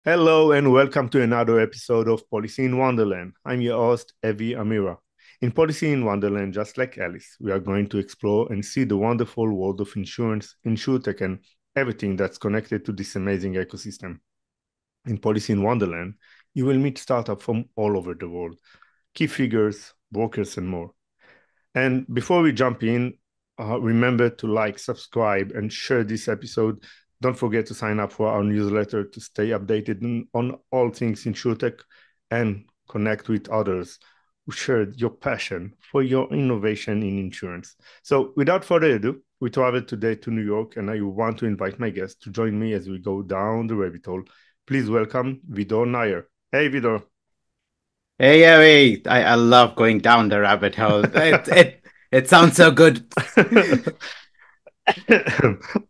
Hello and welcome to another episode of Policy in Wonderland. I'm your host, Evie Amira. In Policy in Wonderland, just like Alice, we are going to explore and see the wonderful world of insurance, insurtech, and everything that's connected to this amazing ecosystem. In Policy in Wonderland, you will meet startups from all over the world, key figures, brokers, and more. And before we jump in, remember to like, subscribe, and share this episode. Don't forget to sign up for our newsletter to stay updated on all things insurtech and connect with others who share your passion for your innovation in insurance. So, without further ado, we travel today to New York, and I want to invite my guests to join me as we go down the rabbit hole. Please welcome Vidur Nayyar. Hey, Vidur. Hey, yeah, hey, I love going down the rabbit hole. It sounds so good.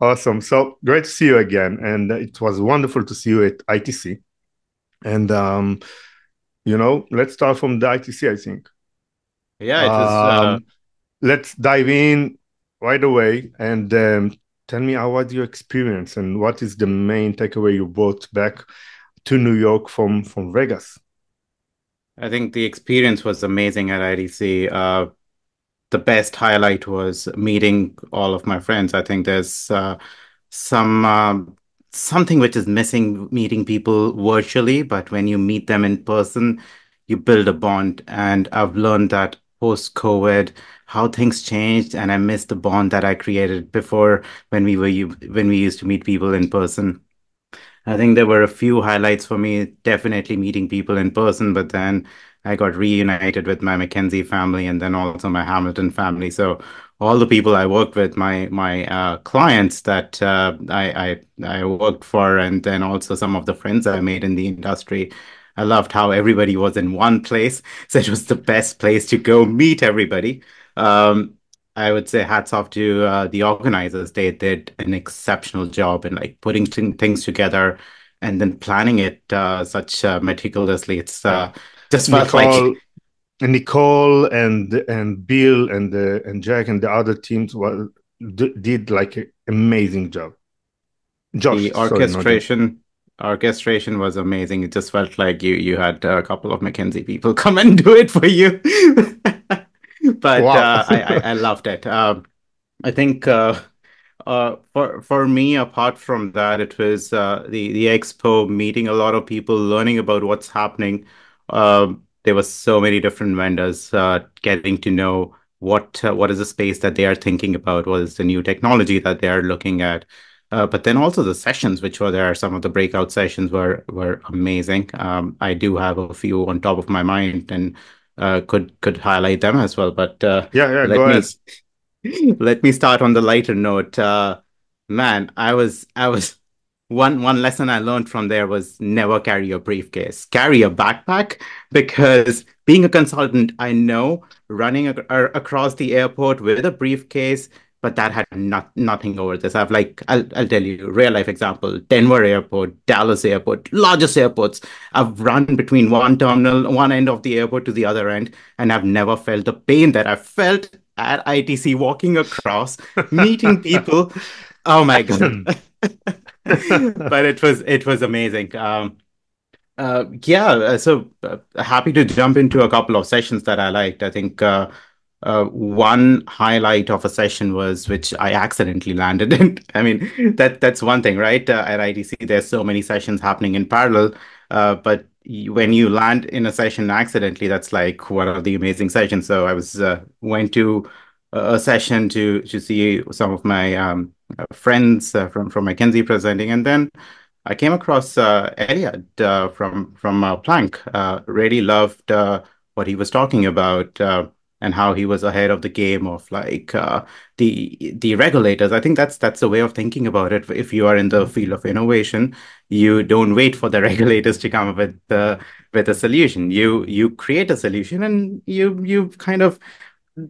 Awesome. So great to see you again. And it was wonderful to see you at ITC. And, let's start from the ITC, I think. Yeah, it was Um, let's dive in right away and tell me how was your experience and what is the main takeaway you brought back to New York from Vegas? I think the experience was amazing at ITC. The best highlight was meeting all of my friends. I think there's some something which is missing meeting people virtually, but when you meet them in person, you build a bond. And I've learned that post-COVID, how things changed, and I miss the bond that I created before when we used to meet people in person. I think there were a few highlights for me, definitely meeting people in person, but then I got reunited with my McKinsey family and then also my Hamilton family. So all the people I worked with, my clients that I worked for, and then also some of the friends I made in the industry. I loved how everybody was in one place. So it was the best place to go meet everybody. Um, I would say hats off to the organizers. They did an exceptional job in like putting things together and then planning it such meticulously. It's Yeah. just felt like Nicole Nicole and Bill and Jack and the other teams did like an amazing job. the Josh, sorry, not Jack. orchestration was amazing. It just felt like you had a couple of McKinsey people come and do it for you. But Wow. I loved it. I think for me, apart from that, it was the expo, meeting a lot of people, learning about what's happening. There were so many different vendors, getting to know what is the space that they are thinking about, what is the new technology that they are looking at. But then also the sessions which were there, some of the breakout sessions were amazing. I do have a few on top of my mind and could highlight them as well. But Yeah, yeah, go let me ahead. let me start on the lighter note. Man, I was one lesson I learned from there was never carry a briefcase. Carry a backpack because being a consultant, I know running across the airport with a briefcase, but that had nothing over this. I'll tell you real life example. Denver Airport, Dallas Airport, largest airports. I've run between one terminal, one end of the airport to the other end, and I've never felt the pain that I felt at ITC walking across, meeting people. Oh my God. But it was amazing. Happy to jump into a couple of sessions that I liked. I think one highlight of a session was which I accidentally landed in. I mean, that's one thing, right? At ITC, there's so many sessions happening in parallel, but when you land in a session accidentally, that's like one of the amazing sessions. So I was went to a session to see some of my friends from McKinsey presenting, and then I came across Elliot from Planck. Really loved what he was talking about and how he was ahead of the game of like the regulators. I think that's the way of thinking about it. If you are in the field of innovation, you don't wait for the regulators to come up with a solution. You create a solution and you kind of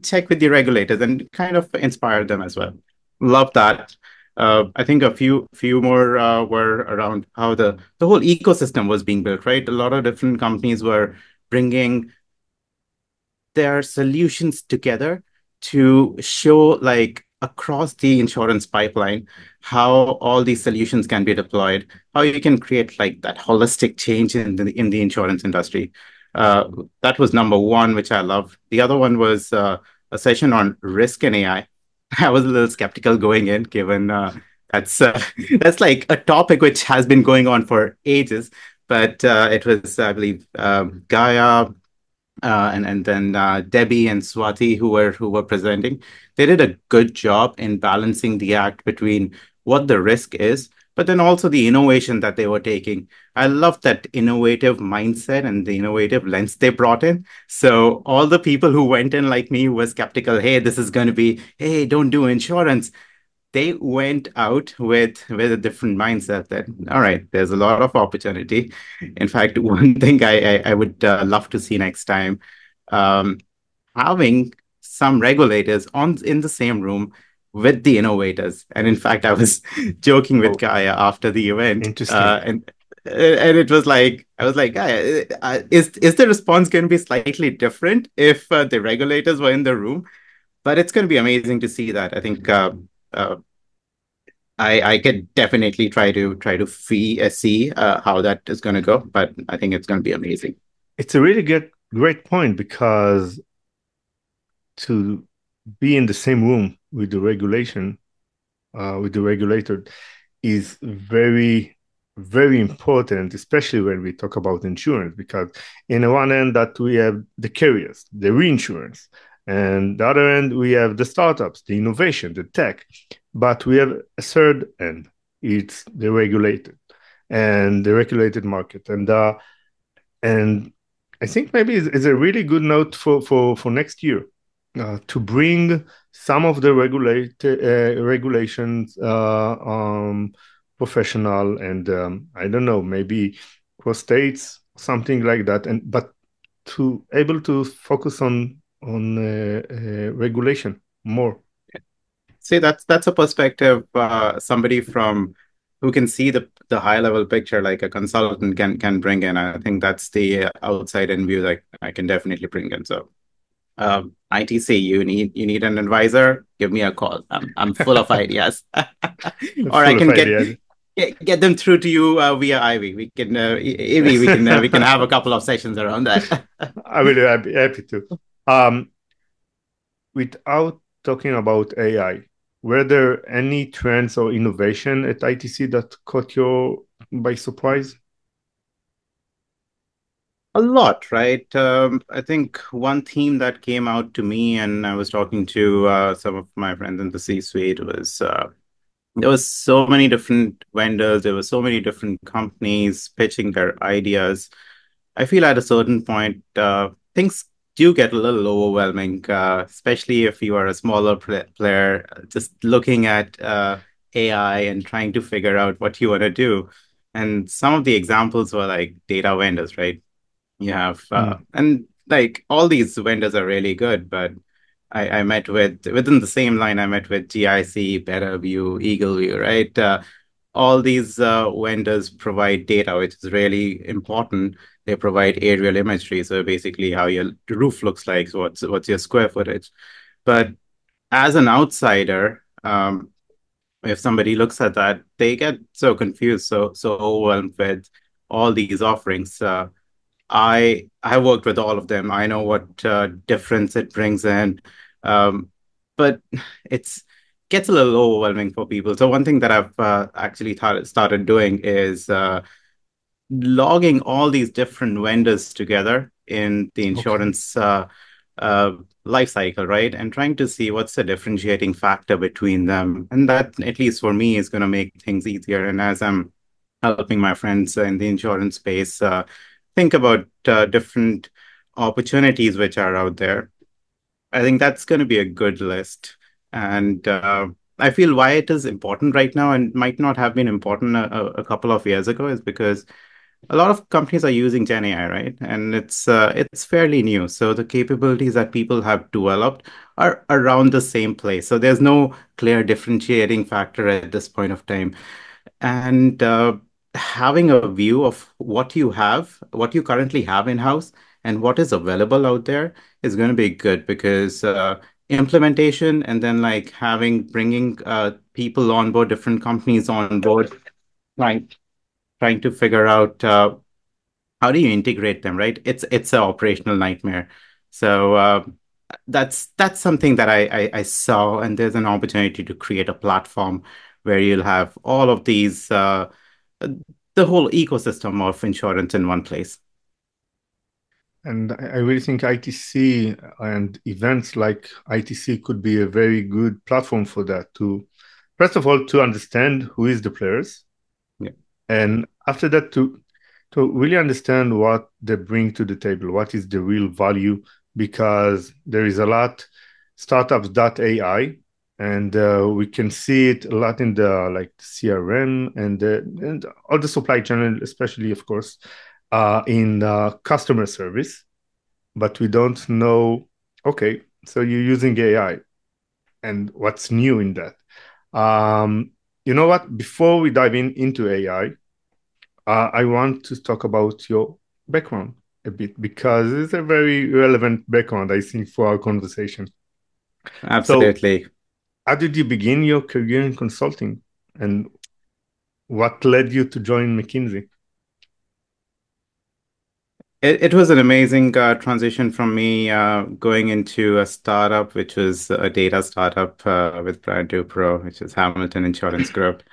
check with the regulators and kind of inspire them as well. Love that. I think a few more were around how the whole ecosystem was being built, right? A lot of different companies were bringing their solutions together to show like across the insurance pipeline, how all these solutions can be deployed, how you can create like that holistic change in the insurance industry. Uh, that was number one, which I love. The other one was a session on risk and AI. I was a little skeptical going in, given that's that's like a topic which has been going on for ages. But it was, I believe, Gaia, and then Debbie and Swati who were presenting. They did a good job in balancing the act between what the risk is, but then also the innovation that they were taking. I love that innovative mindset and the innovative lens they brought in. So all the people who went in like me were skeptical. Hey, this is going to be, hey, don't do insurance. They went out with a different mindset that, all right, there's a lot of opportunity. In fact, one thing I would love to see next time, um, having some regulators on in the same room with the innovators. And in fact, I was joking with Oh, Kaya after the event, interesting. and it was like, I was like, Kaya, is the response going to be slightly different if the regulators were in the room? But it's going to be amazing to see that. I think uh, I could definitely try to see how that is going to go, but I think it's going to be amazing. It's a really great point because to be in the same room with the with the regulator, is very, very important, especially when we talk about insurance, because in the one end that we have the carriers, the reinsurance, and the other end we have the startups, the innovation, the tech, but we have a third end, it's the regulated market, and I think maybe it's a really good note for next year to bring some of the regulations professional and I don't know, maybe cross states, something like that, and but to able to focus on regulation more. See, that's a perspective somebody from who can see the high level picture like a consultant can bring in. I think that's the outside in view that I can definitely bring in. So, ITC, you need an advisor? Give me a call. I'm full of ideas, or I Full of can ideas. get them through to you via Ivy. We can Ivy, we can have a couple of sessions around that. I will be happy to. Um, Without talking about AI, were there any trends or innovation at ITC that caught you by surprise? A lot, right? I think one theme that came out to me, and I was talking to some of my friends in the C-suite, was there was so many different vendors, there were so many different companies pitching their ideas. I feel at a certain point, things do get a little overwhelming, especially if you are a smaller player, just looking at AI and trying to figure out what you want to do. And some of the examples were like data vendors, right? You have Mm. and like all these vendors are really good, but I met with within the same line, I met with GIC, BetterView, EagleView, right? All these vendors provide data, which is really important. They provide aerial imagery, so basically how your roof looks like, so what's your square footage. But as an outsider, if somebody looks at that, they get so confused, so overwhelmed with all these offerings. I worked with all of them. I know what difference it brings in, but it's gets a little overwhelming for people. So one thing that I've actually started doing is logging all these different vendors together in the Okay. insurance uh, life cycle, right? And trying to see what's the differentiating factor between them. And that, at least for me, is going to make things easier. And as I'm helping my friends in the insurance space think about different opportunities which are out there, I think that's going to be a good list. And I feel why it is important right now and might not have been important a couple of years ago is because a lot of companies are using Gen AI, right? And it's fairly new. So the capabilities that people have developed are around the same place. So there's no clear differentiating factor at this point of time. And having a view of what you have, what you currently have in-house, and what is available out there is going to be good because implementation and then like having bringing people on board, different companies on board, trying trying to figure out how do you integrate them, right? It's an operational nightmare. So that's something that I saw, and there's an opportunity to create a platform where you'll have all of these the whole ecosystem of insurance in one place. And I really think ITC and events like ITC could be a very good platform for that to, first of all, to understand who is the players, Yeah, and after that to really understand what they bring to the table, what is the real value, because there is a lot startups.ai, and we can see it a lot in the like CRM and all the supply chain, especially of course in customer service, but we don't know. Okay, so you're using AI, and what's new in that? Um, you know what? Before we dive into AI, I want to talk about your background a bit because it's a very relevant background, I think, for our conversation. So, absolutely. how did you begin your career in consulting, and what led you to join McKinsey? It was an amazing transition from me going into a startup, which was a data startup with Brian Dupro, which is Hamilton Insurance Group.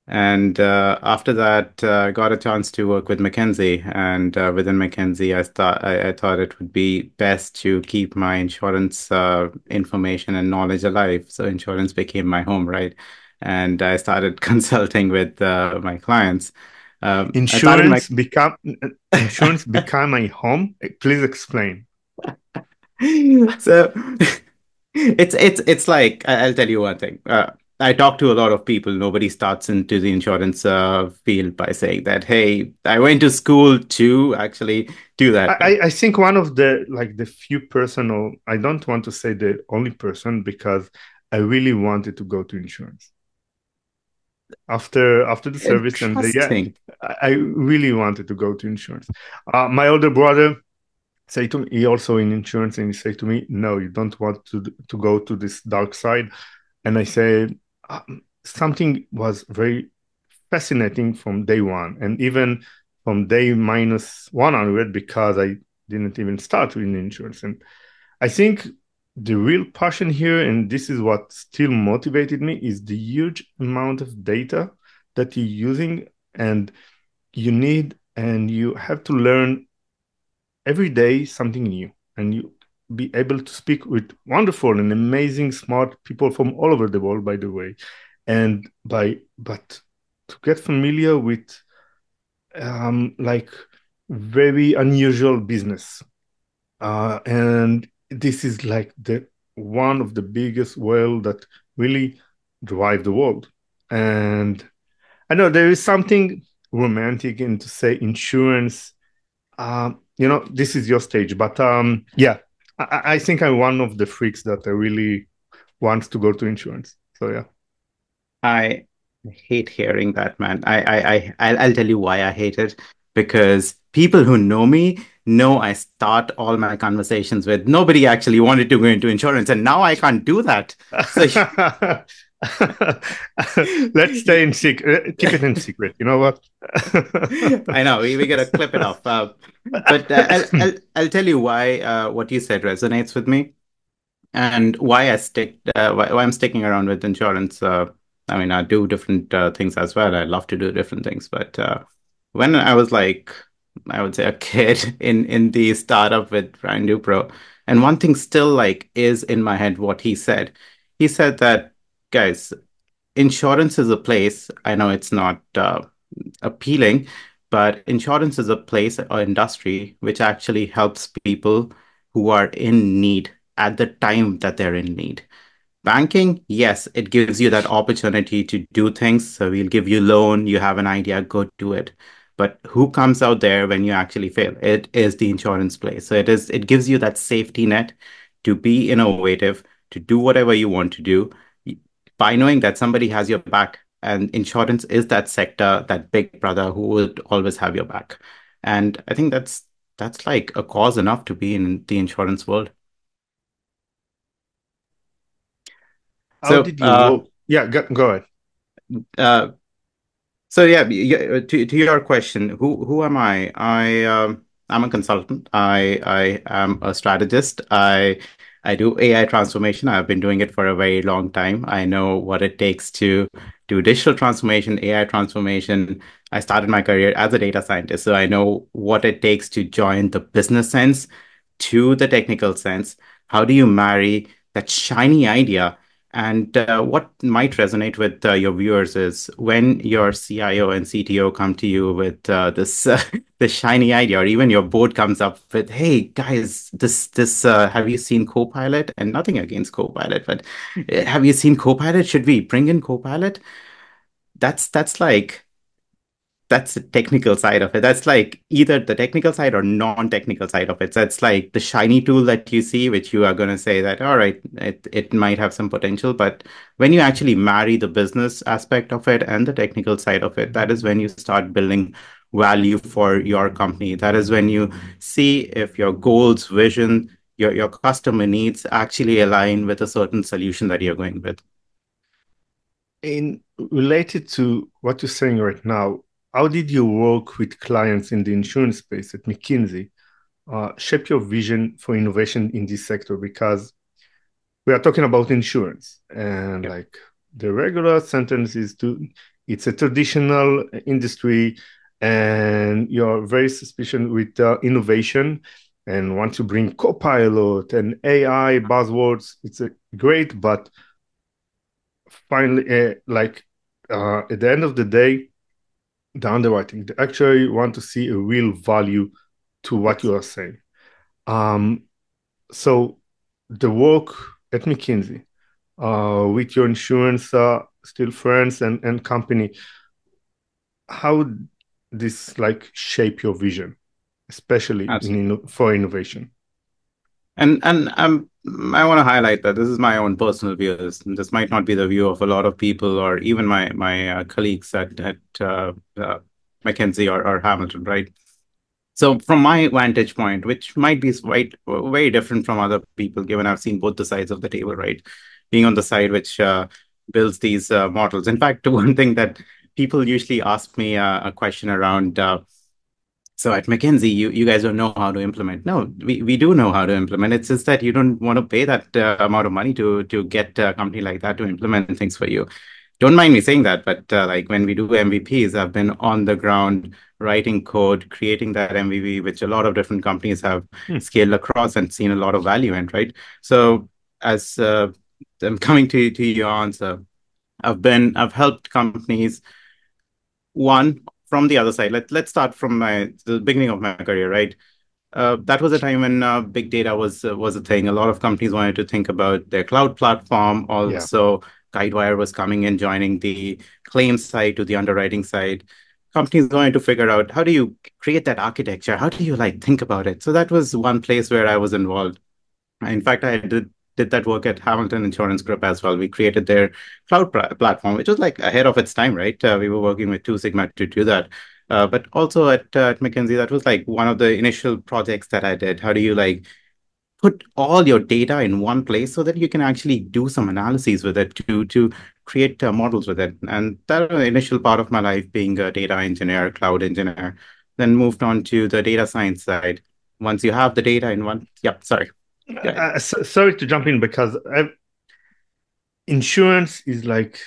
And after that, I got a chance to work with McKinsey. And within McKinsey, I thought it would be best to keep my insurance information and knowledge alive. So insurance became my home, right? And I started consulting with my clients. I started my Insurance become my home. Please explain. so it's like I'll tell you one thing. I talk to a lot of people. Nobody starts into the insurance field by saying that, hey, I went to school to actually do that, right? I think one of the like the few personal, I don't want to say the only person because I really wanted to go to insurance after the service, and yeah, Interesting. I really wanted to go to insurance. My older brother say to me, he also in insurance, and he say to me, no, you don't want to go to this dark side. And I say something was very fascinating from day one, and even from day minus 100, because I didn't even start in insurance. And I think the real passion here, and this is what still motivated me, is the huge amount of data that you're using, and you need, and you have to learn every day something new, and you be able to speak with wonderful and amazing smart people from all over the world, by the way, and by but to get familiar with like very unusual business, and this is like the one of the biggest whale that really drive the world. And I know there is something romantic in to say insurance. This is your stage, but yeah, I think I'm one of the freaks that I really wants to go to insurance. So yeah. I hate hearing that, man. I'll tell you why I hate it. Because people who know me know I start all my conversations with nobody actually wanted to go into insurance, and now I can't do that. So Let's stay in secret. Keep it in secret. You know what? I know we gotta clip it off. But I'll tell you why what you said resonates with me and why I'm sticking around with insurance. I mean, I do different things as well. I love to do different things, but when I was like, I would say a kid in the startup with Brian Dupro, and one thing still like is in my head what he said. He said that, guys, insurance is a place. I know it's not appealing, but insurance is a place or industry which actually helps people who are in need at the time that they're in need. Banking, yes, it gives you that opportunity to do things. So we'll give you loan, you have an idea, go do it. But who comes out there when you actually fail? It is the insurance play. So it gives you that safety net to be innovative, to do whatever you want to do by knowing that somebody has your back. And insurance is that sector, that big brother who would always have your back. And I think that's like a cause enough to be in the insurance world. How So, did you work? Yeah, go ahead. uh, So yeah, to your question, who am I? I'm a consultant. I am a strategist. I do AI transformation. I've been doing it for a very long time. I know what it takes to do digital transformation, AI transformation. I started my career as a data scientist, so I know what it takes to join the business sense to the technical sense. How do you marry that shiny idea? And what might resonate with your viewers is when your CIO and CTO come to you with this this shiny idea, or even your board comes up with, "Hey guys, this have you seen Copilot?" And nothing against Copilot, but have you seen Copilot? Should we bring in Copilot? That's like that's the technical side of it. That's like either the technical side or non-technical side of it. So it's like the shiny tool that you see, which you are going to say that, all right, it might have some potential. But when you actually marry the business aspect of it and the technical side of it, that is when you start building value for your company. That is when you see if your goals, vision, your customer needs actually align with a certain solution that you're going with. In related to what you're saying right now, how did you work with clients in the insurance space at McKinsey? Shape your vision for innovation in this sector because we are talking about insurance and Yeah. like the regular sentence is to it's a traditional industry and you're very suspicious with innovation and want to bring copilot and AI buzzwords. It's great, but finally, at the end of the day, the underwriting, they actually want to see a real value to what Yes. you are saying. Um, so the work at McKinsey, with your insurance, still friends and company, how this like shape your vision, especially for innovation? And I want to highlight that this is my own personal view. This might not be the view of a lot of people, or even my colleagues at McKinsey or Hamilton, right? So from my vantage point, which might be quite very different from other people, given I've seen both the sides of the table, right? Being on the side which builds these models. In fact, one thing that people usually ask me a question around. So at McKinsey, you guys don't know how to implement. No, we do know how to implement. It's just that you don't want to pay that amount of money to get a company like that to implement things for you. Don't mind me saying that, but like when we do MVPs, I've been on the ground writing code, creating that MVP, which a lot of different companies have Hmm. scaled across and seen a lot of value in, right? So as I'm coming to your answer, I've helped companies one from the other side. Let's start from the beginning of my career, right? That was a time when big data was a thing. A lot of companies wanted to think about their cloud platform. Yeah. Also, Guidewire was coming in, joining the claims side to the underwriting side. Companies wanted to figure out how do you create that architecture? How do you like think about it? So that was one place where I was involved. In fact, I did that work at Hamilton Insurance Group as well. We created their cloud platform, which was like ahead of its time, right? We were working with Two Sigma to do that. But also at McKinsey, that was like one of the initial projects that I did. How do you like put all your data in one place so that you can actually do some analyses with it to create models with it? And that was the initial part of my life being a data engineer, cloud engineer, then moved on to the data science side. Once you have the data in one, yep, sorry. Yeah. Sorry to jump in because insurance is like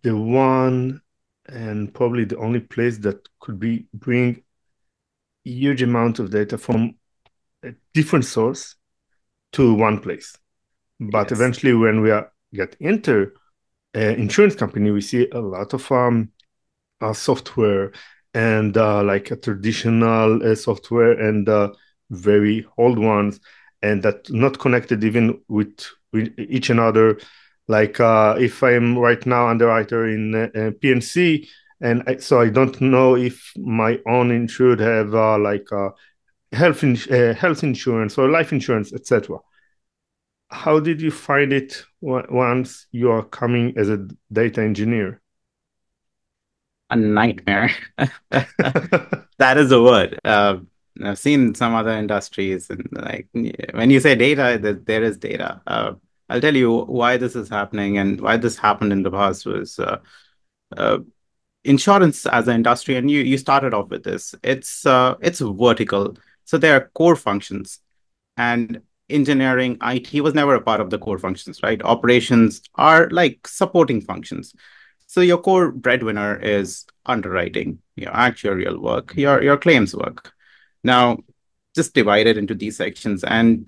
the one and probably the only place that could be bring huge amount of data from a different source to one place. But Yes. eventually, when we get into insurance company, we see a lot of software and like a traditional software and very old ones, and that not connected even with each another. Like if I'm right now underwriter in PNC, and so I don't know if my own insured have like health insurance or life insurance, etc. How did you find it once you are coming as a data engineer? A nightmare. That is a word. I've seen some other industries, and like when you say data, there is data. I'll tell you why this is happening and why this happened in the past was uh, insurance as an industry, and you started off with this. It's vertical, so there are core functions, and engineering, IT was never a part of the core functions, right? Operations are like supporting functions. So your core breadwinner is underwriting, your actuarial work, your claims work. Now, just divide it into these sections, and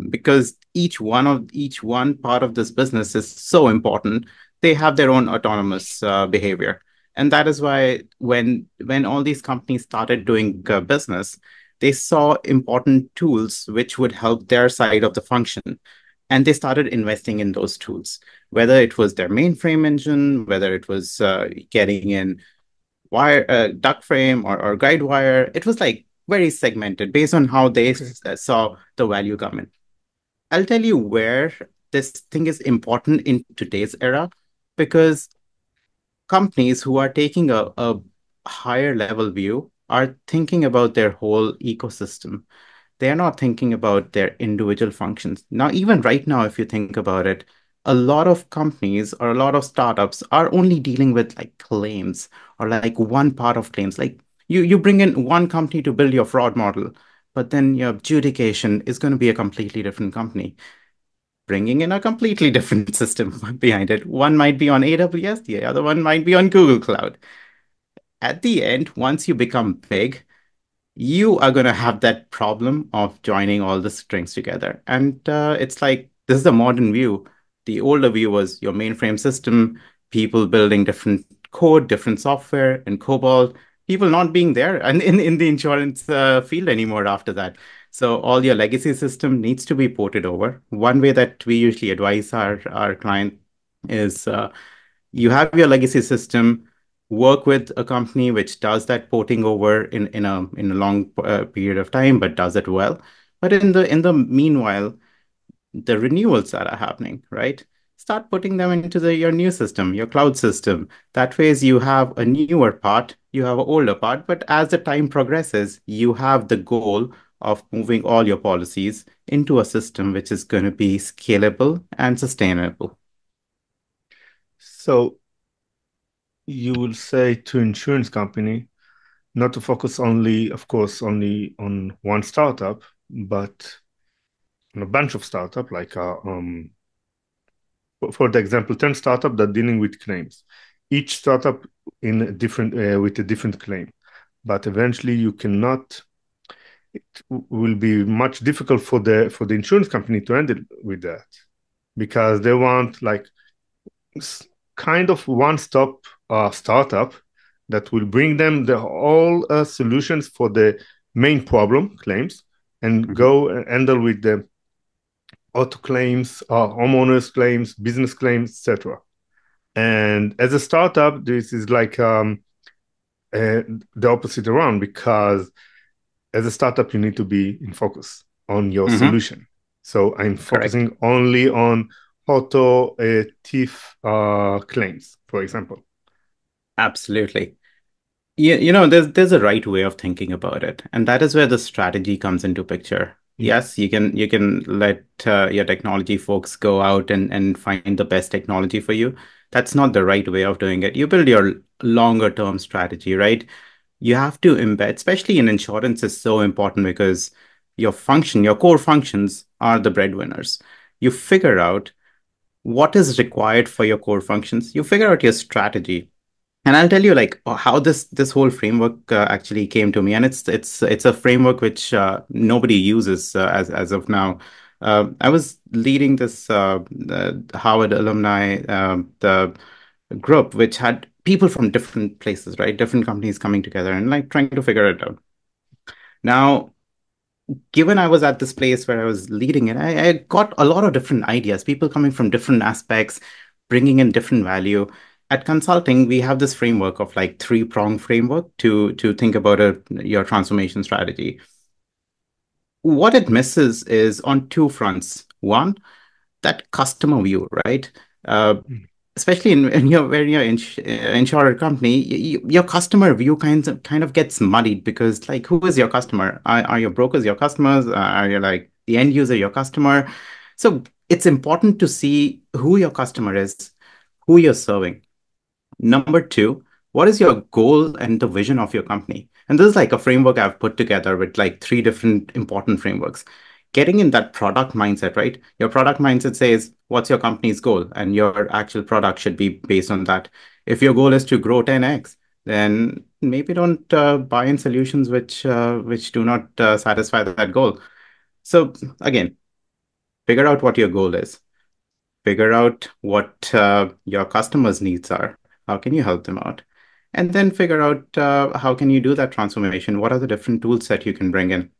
because each one part of this business is so important, they have their own autonomous behavior, and that is why when all these companies started doing business, they saw important tools which would help their side of the function, and they started investing in those tools, whether it was their mainframe engine, whether it was getting in wire duct frame or guide wire. It was like very segmented based on how they Okay. saw the value come in. I'll tell you where this thing is important in today's era, because companies who are taking a higher level view are thinking about their whole ecosystem. They're not thinking about their individual functions. Now, even right now, if you think about it, a lot of companies or a lot of startups are only dealing with like claims or like one part of claims. Like you bring in one company to build your fraud model, but then your adjudication is going to be a completely different company, bringing in a completely different system behind it. One might be on AWS, the other one might be on Google Cloud. At the end, once you become big, you are going to have that problem of joining all the strings together. And it's like this is the modern view. The older view was your mainframe system, people building different code, different software, and COBOL, people not being there and in the insurance field anymore after that. So all your legacy system needs to be ported over. One way that we usually advise our client is you have your legacy system, work with a company which does that porting over in a long period of time, but does it well. But in the meanwhile, the renewals that are happening, right? Start putting them into your new system, your cloud system. That way, you have a newer part, you have an older part, but as the time progresses, you have the goal of moving all your policies into a system which is going to be scalable and sustainable. So you will say to insurance company not to focus only, of course, only on one startup, but on a bunch of startup, like for the example, 10 startup that dealing with claims. Each startup in a different with a different claim, but eventually you cannot. It will be much difficult for the insurance company to handle with that because they want like kind of one-stop startup that will bring them the all solutions for the main problem claims and Mhm. go and handle with the auto claims, homeowners claims, business claims, etc. And as a startup, this is like the opposite around because as a startup, you need to be in focus on your Mhm. solution. So I'm Correct. focusing only on auto thief claims, for example. Absolutely. There's a right way of thinking about it, and that is where the strategy comes into picture. Yeah. Yes, you can let your technology folks go out and find the best technology for you. That's not the right way of doing it. You build your longer term strategy, right? You have to embed, especially in insurance, is so important because your core functions are the breadwinners. You figure out what is required for your core functions. You figure out your strategy, and I'll tell you like how this whole framework actually came to me, and it's a framework which nobody uses as of now. I was leading this the Harvard alumni the group, which had people from different places, right? Different companies coming together and like trying to figure it out. Now, given I was at this place where I was leading it, I got a lot of different ideas, people coming from different aspects, bringing in different value. At consulting, we have this framework of like three-prong framework to think about your transformation strategy. What it misses is on two fronts. One, that customer view, right? Uh, Especially when you're insurer company, your customer view kind of gets muddied because like who is your customer? Are your brokers your customers? Are you like the end user your customer? So it's important to see who your customer is, who you're serving. Number two, what is your goal and the vision of your company? And this is like a framework I've put together with like three different important frameworks. Getting in that product mindset, right? Your product mindset says, what's your company's goal? And your actual product should be based on that. If your goal is to grow 10x, then maybe don't buy in solutions which do not satisfy that goal. So again, figure out what your goal is, figure out what your customers' needs are. How can you help them out? And then figure out how can you do that transformation? What are the different tools that you can bring in?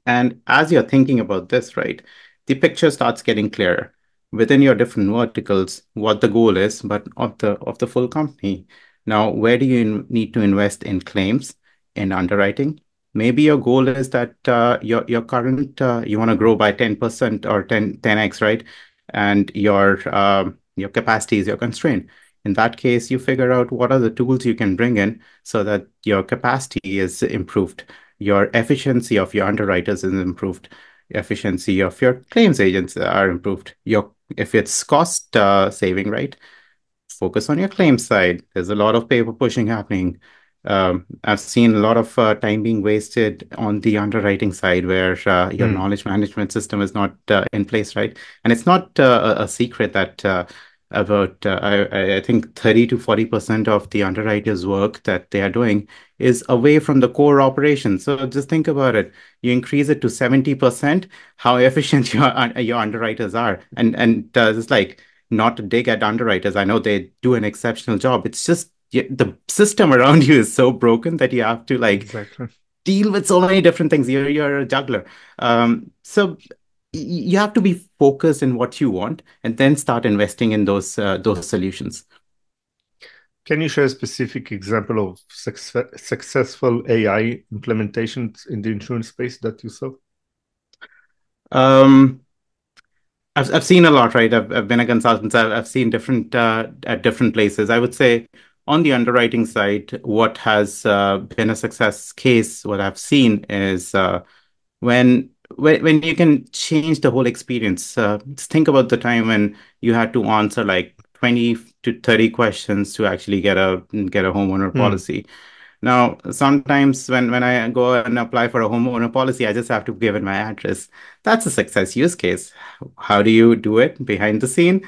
And as you're thinking about this, right, the picture starts getting clearer within your different verticals, what the goal is, but of the full company. Now, where do you need to invest in claims, in underwriting? Maybe your goal is that your current you want to grow by 10% or 10x, right? And your capacity is your constraint. In that case, you figure out what are the tools you can bring in so that your capacity is improved, your efficiency of your underwriters is improved, efficiency of your claims agents are improved. Your if it's cost saving, right? Focus on your claims side. There's a lot of paper pushing happening. I've seen a lot of time being wasted on the underwriting side where your Hmm. knowledge management system is not in place, right? And it's not a secret that about I think 30 to 40% of the underwriters' work that they are doing is away from the core operation. So just think about it. You increase it to 70%, how efficient your underwriters are. And it's like not to dig at underwriters. I know they do an exceptional job. It's just the system around you is so broken that you have to like Exactly. deal with so many different things. You're a juggler. So you have to be focused in what you want and then start investing in those solutions. Can you share a specific example of successful AI implementations in the insurance space that you saw? Um, I've seen a lot, right? I've been a consultant. I've seen different at different places. I would say on the underwriting side, what has been a success case, what I've seen is when when you can change the whole experience. Just think about the time when you had to answer like 20 to 30 questions to actually get a homeowner Hmm. policy. Now, sometimes when I go and apply for a homeowner policy, I just have to give it my address. That's a success use case. How do you do it behind the scene?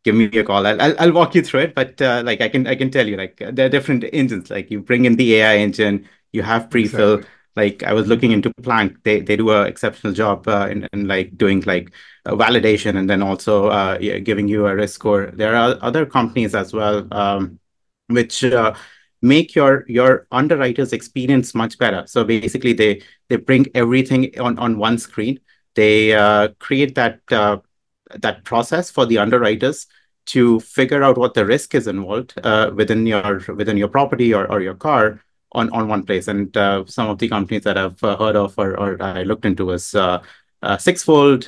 Give me a call. I'll walk you through it. But like I can tell you like there are different engines. Like you bring in the AI engine, you have pre-fill. Exactly. Like I was looking into Plank, they do an exceptional job in like doing like validation and then also yeah, giving you a risk score. There are other companies as well. Which make your underwriters experience much better. So basically, they bring everything on one screen. They create that process for the underwriters to figure out what the risk is involved within your property or your car on one place. And some of the companies that I've heard of or I looked into was Sixfold,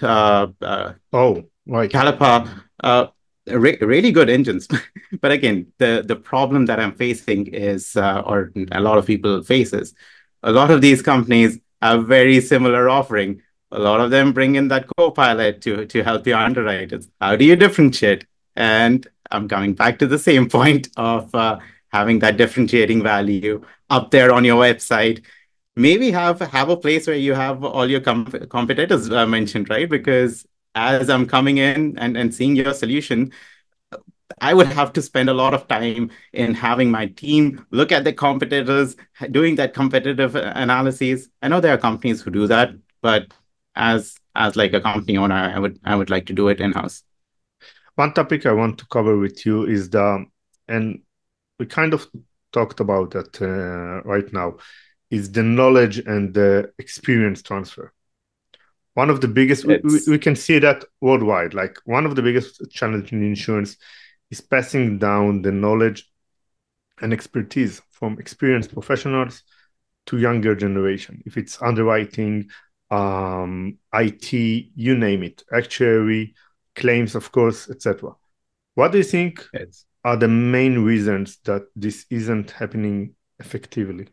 Oh, right. Caliper, really good engines. But again, the problem that I'm facing is, or a lot of people faces, a lot of these companies have very similar offering. A lot of them bring in that co-pilot to help your underwriters. How do you differentiate? And I'm coming back to the same point of having that differentiating value up there on your website. Maybe have a place where you have all your competitors mentioned, right? Because as I'm coming in and seeing your solution, I would have to spend a lot of time in having my team look at the competitors, doing that competitive analysis. I know there are companies who do that, but as like a company owner, I would like to do it in-house. One topic I want to cover with you is and we kind of talked about that right now, is the knowledge and the experience transfer. One of the biggest, we It's can see that worldwide, like one of the biggest challenges in insurance is passing down the knowledge and expertise from experienced professionals to younger generation. If it's underwriting, IT, you name it, actuary, claims, of course, etc. What do you think it's are the main reasons that this isn't happening effectively?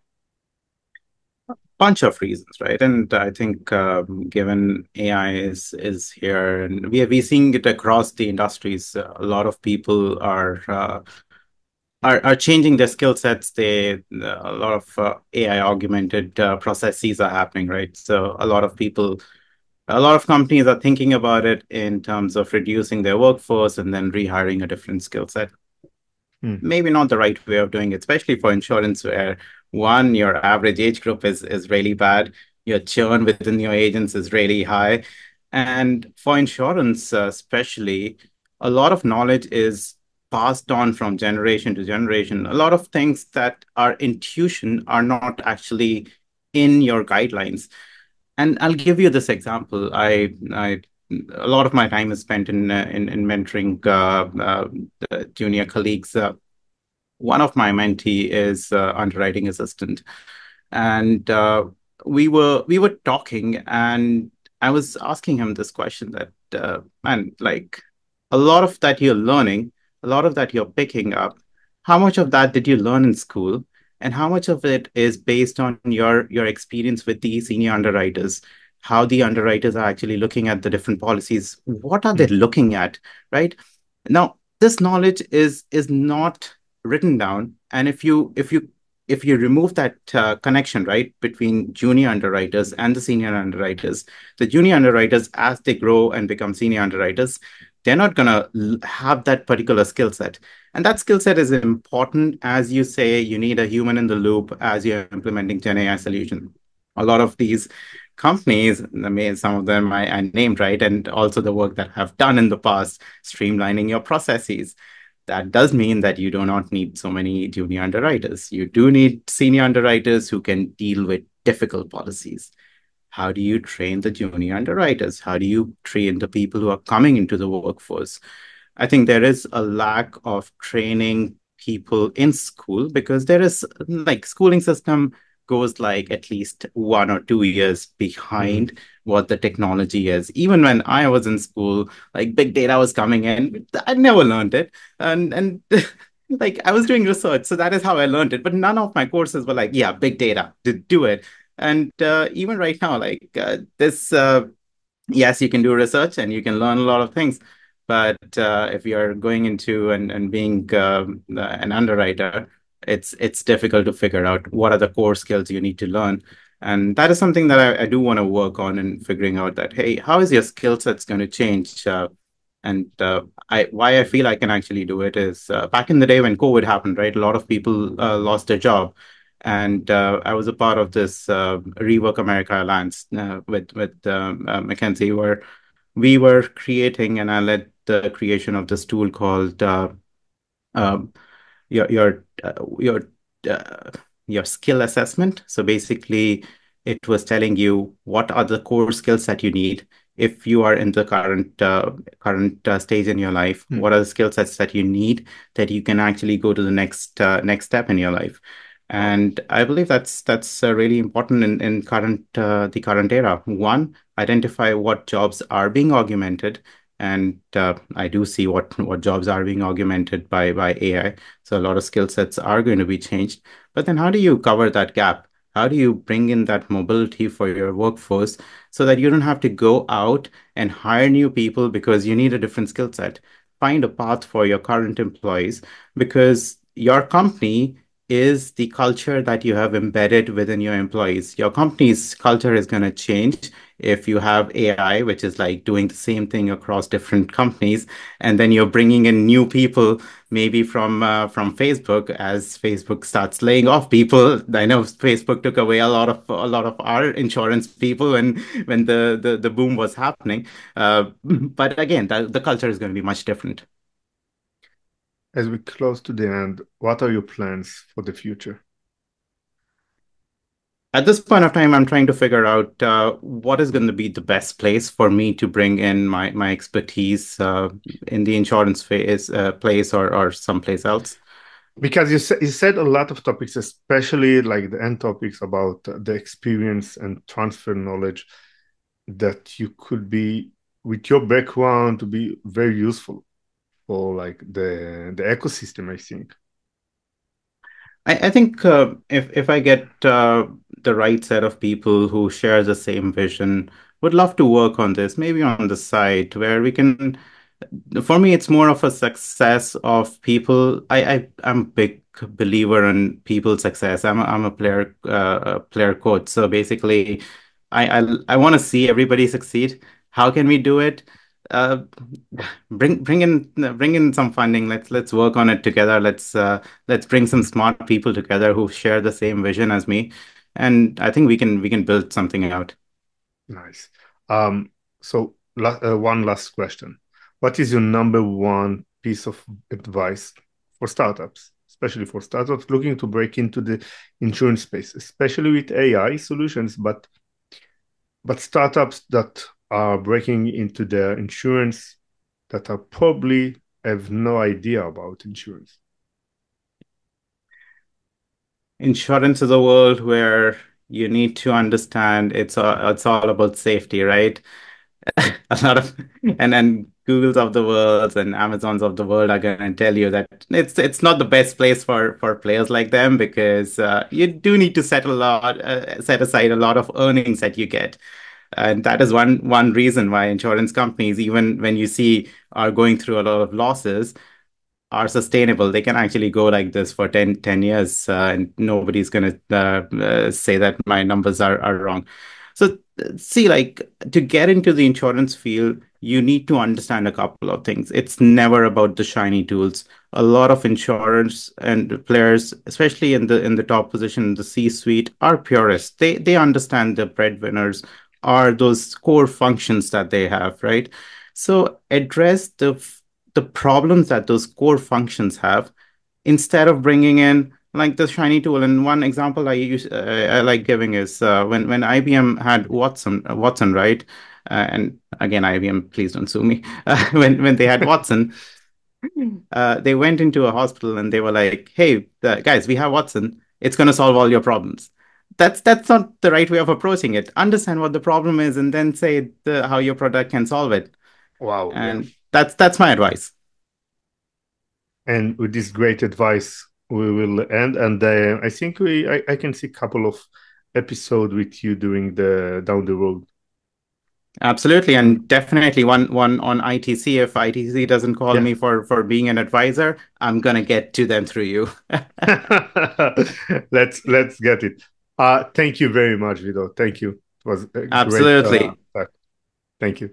bunch of reasons, right? And I think given AI is here, and we're seeing it across the industries, a lot of people are changing their skill sets. A lot of AI augmented processes are happening, right? So a lot of companies are thinking about it in terms of reducing their workforce and then rehiring a different skill set. Mm, Maybe not the right way of doing it, especially for insurance, where one, your average age group is really bad, your churn within your agents is really high, and for insurance, especially, a lot of knowledge is passed on from generation to generation. A lot of things that are intuition are not actually in your guidelines. And I'll give you this example. I a lot of my time is spent in mentoring junior colleagues. One of my mentee is underwriting assistant, and we were talking, and I was asking him this question that man, like a lot of that you're learning, a lot of that you're picking up, how much of that did you learn in school, and how much of it is based on your experience with the senior underwriters, how the underwriters are actually looking at the different policies, what are they mm, looking at, right? Now, this knowledge is not written down, and if you remove that connection, right, between junior underwriters and the senior underwriters, the junior underwriters, as they grow and become senior underwriters, they're not going to have that particular skill set. And that skill set is important. As you say, you need a human in the loop as you're implementing Gen AI solution. A lot of these companies, I mean, some of them I named, right, and also the work that I've done in the past, streamlining your processes, that does mean that you do not need so many junior underwriters. You do need senior underwriters who can deal with difficult policies. How do you train the junior underwriters? How do you train the people who are coming into the workforce? I think there is a lack of training people in school, because there is, like, schooling system goes like at least 1 or 2 years mm. behind what the technology is. Even when I was in school, like big data was coming in, I never learned it. And like I was doing research, so that is how I learned it. But none of my courses were like, yeah, big data, do it. And even right now, like this yes, you can do research and you can learn a lot of things. But if you're going into and being an underwriter, it's difficult to figure out what are the core skills you need to learn. And that is something that I do want to work on, and figuring out that, hey, how is your skill sets going to change? And I why I feel I can actually do it is back in the day when COVID happened, right? A lot of people lost their job, and I was a part of this Rework America Alliance with McKinsey, where we were creating, and I led the creation of this tool called um, your your uh, your uh, your skill assessment. So basically, it was telling you what are the core skills that you need if you are in the current stage in your life. Mm. What are the skill sets that you need that you can actually go to the next step in your life? And I believe that's really important in the current era. One, identify what jobs are being augmented, and I do see what jobs are being augmented by AI. So a lot of skill sets are going to be changed. But then how do you cover that gap? How do you bring in that mobility for your workforce so that you don't have to go out and hire new people because you need a different skill set? Find a path for your current employees, because your company is the culture that you have embedded within your employees. Your company's culture is going to change if you have AI, which is like doing the same thing across different companies, and then you're bringing in new people, maybe from Facebook, as Facebook starts laying off people. I know Facebook took away a lot of our insurance people when the boom was happening. But again, the culture is going to be much different. As we close to the end, what are your plans for the future? At this point of time, I'm trying to figure out what is going to be the best place for me to bring in my expertise in the insurance phase, place, or someplace else. Because you said a lot of topics, especially like the end topics about the experience and transfer knowledge that you could be with your background to be very useful for like the ecosystem, I think. I think if I get the right set of people who share the same vision. Would love to work on this, maybe on the side where we can. For me, it's more of a success of people. I'm a big believer in people success. I'm a player coach. So basically, I want to see everybody succeed. How can we do it? Uh, bring in some funding. Let's work on it together. Let's bring some smart people together who share the same vision as me, and I think we can build something out. Nice. So one last question. What is your number one piece of advice for startups, especially for startups looking to break into the insurance space, especially with AI solutions, but startups that are breaking into the insurance that are probably have no idea about insurance? Insurance is a world where you need to understand it's all about safety, right? A lot of and Googles of the world and Amazons of the world are going to tell you that it's not the best place for players like them because you do need to set aside a lot of earnings that you get. And that is one reason why insurance companies, even when you see are going through a lot of losses, are sustainable. They can actually go like this for 10 years, and nobody's going to say that my numbers are wrong. So, see, like to get into the insurance field, you need to understand a couple of things. It's never about the shiny tools. A lot of insurance and players, especially in the top position in the C-suite, are purists. They understand the breadwinners are those core functions that they have, right? So address the problems that those core functions have instead of bringing in like the shiny tool. And one example I like giving is when IBM had Watson, right? And again, IBM, please don't sue me. When they had Watson, they went into a hospital and they were like, "Hey, guys, we have Watson. It's going to solve all your problems." That's not the right way of approaching it. Understand what the problem is and then say how your product can solve it. Wow, yeah. And that's my advice. And with this great advice, we will end. And I think I can see a couple of episodes with you during the down the road. Absolutely, and definitely one on ITC. If ITC doesn't call Yeah. me for being an advisor, I'm gonna get to them through you. Let's get it. Thank you very much, Vido. Thank you. It was a great Absolutely. talk. Thank you.